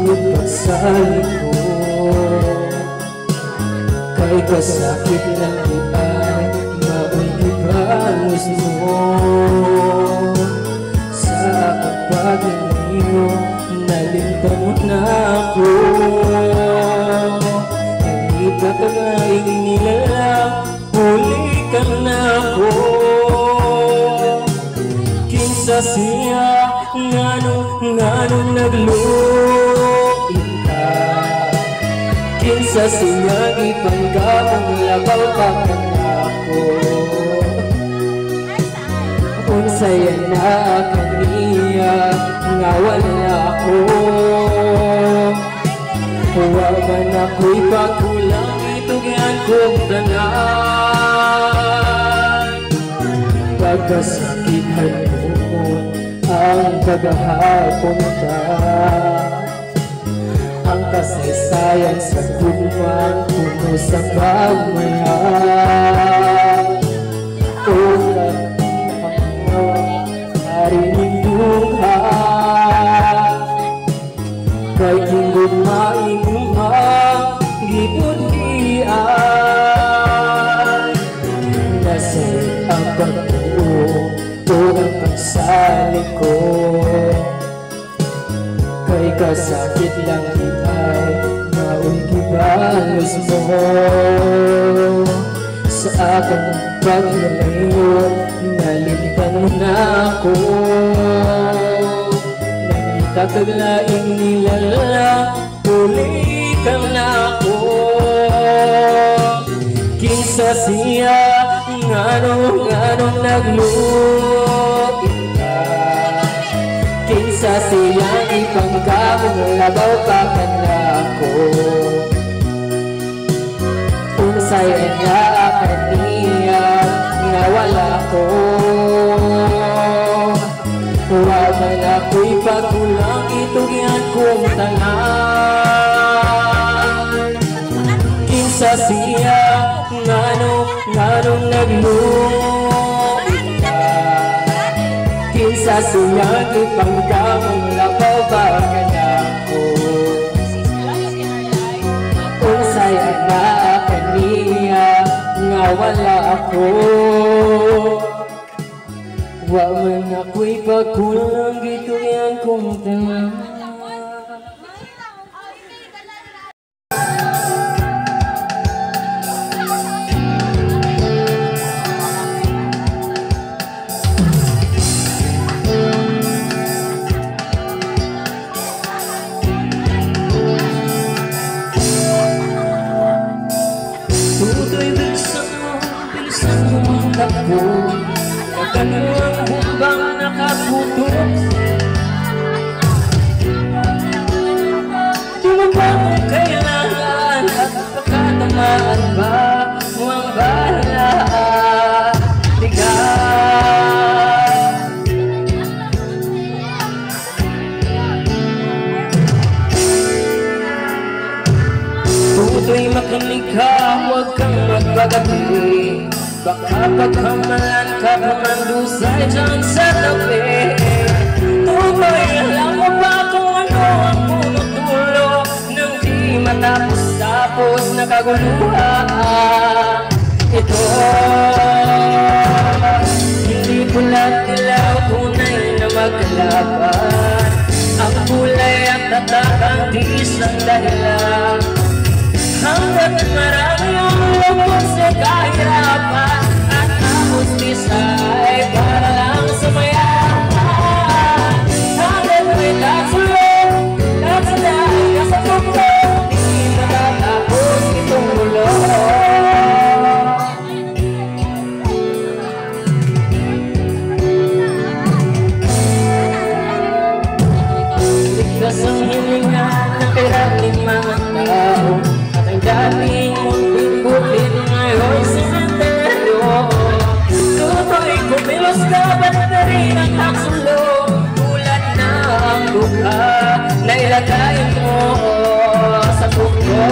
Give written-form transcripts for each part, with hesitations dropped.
Nagdulog ka sa likod, kay kasakit lang di ay maulibangos mo. Sa kapag-ibig mo, nalimtan mo na ako. Halika ka na inilalang, huli ka na ako. Kinsa siya, nganong nagluin ka. Kinsa siya, ipangkapang labaw pa ka na ako. Unsaya na kaniya, nga wala ako. Huwag man ako'y pagkulang, itugyan kong tanan. Pagkasakit halumon ang pagahapon ka. Ang kasaysayan sa gulman, puno sa pagmayang. O harinig duha, kay tinggod maingumang gibundian. Nasa ang pagbuo o ang pagsalik ko, kay kasakit lang itay maulgibalos mo. Sa akong paglalayo, nalimtan mo na ako. Nagkakaglaing nilala, huli ka na ako. Kinsa siya, nganong nagluin ka. Kinsa siya, ipangkapong labaw pa ka na ako. Unsaya na kaniya, nga wala ko. Huwag man ako'y pagkulang, itugyan kong tanan. Kinsa siya, nganong nagluin ka. Kinsa siya, ipangkapong labaw pa ka na ako. Unsaya na kaniya, nga wala ako. Wa man ako'y pagkulang, gituyan kong tanan. Tutoy bilisan mo ang takbo. Kanuang humbang nakaputok, tumabang ang kailangan at pagkatamaan ba mo ang bahala. Bigay tutoy makinig ka, huwag kang magbagabi. Baka pagkamalan ka kamandusay dyan sa tabi. Tuloy, alam mo ba kung ano ang puno-tulo nang di matapos-tapos nakaguluhan? Ito, hindi pula't ilaw, tunay na magkalaban. Ang kulay at tatak ang di isang dahilan. Hanggat marami ang lubos sa kahirapan, at ang hustisya ay para lang sa mayaman. Hanggat may tatsulong, tatsaday ka sa tuklo, di matatapos itong mulo. Ligtas ang hininga ng kairaming mga tao, dating munting bukid ngayon simenteryo. Tutoy kumilos ka, ba't na rin ang taksulo? Tulad na ang luka na ilagay mo sa puso.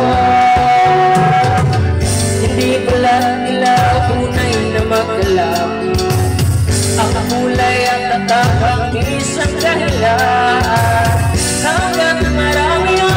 Hindi pala ilaw, tunay na magkalap. Ang kulay at tatak ang isang dahilan. Hanggat marami ang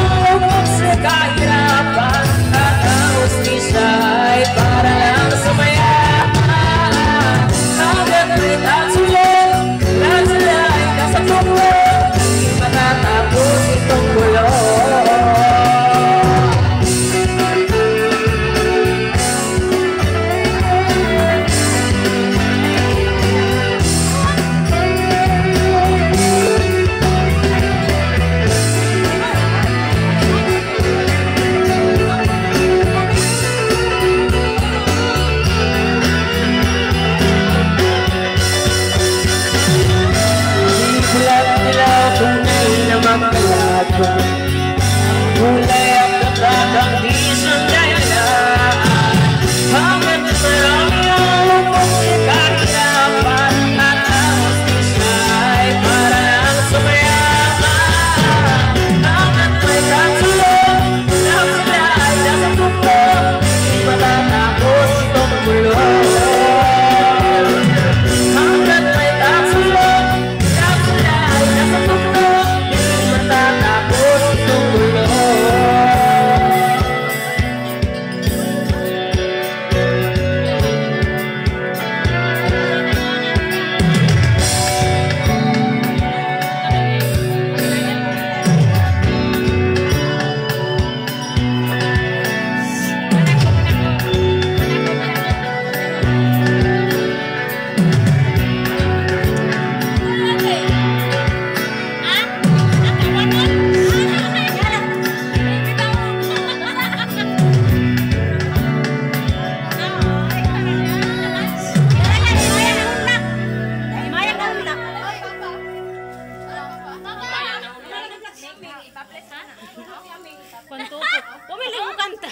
Kwanto ko. Pumili mo kanta.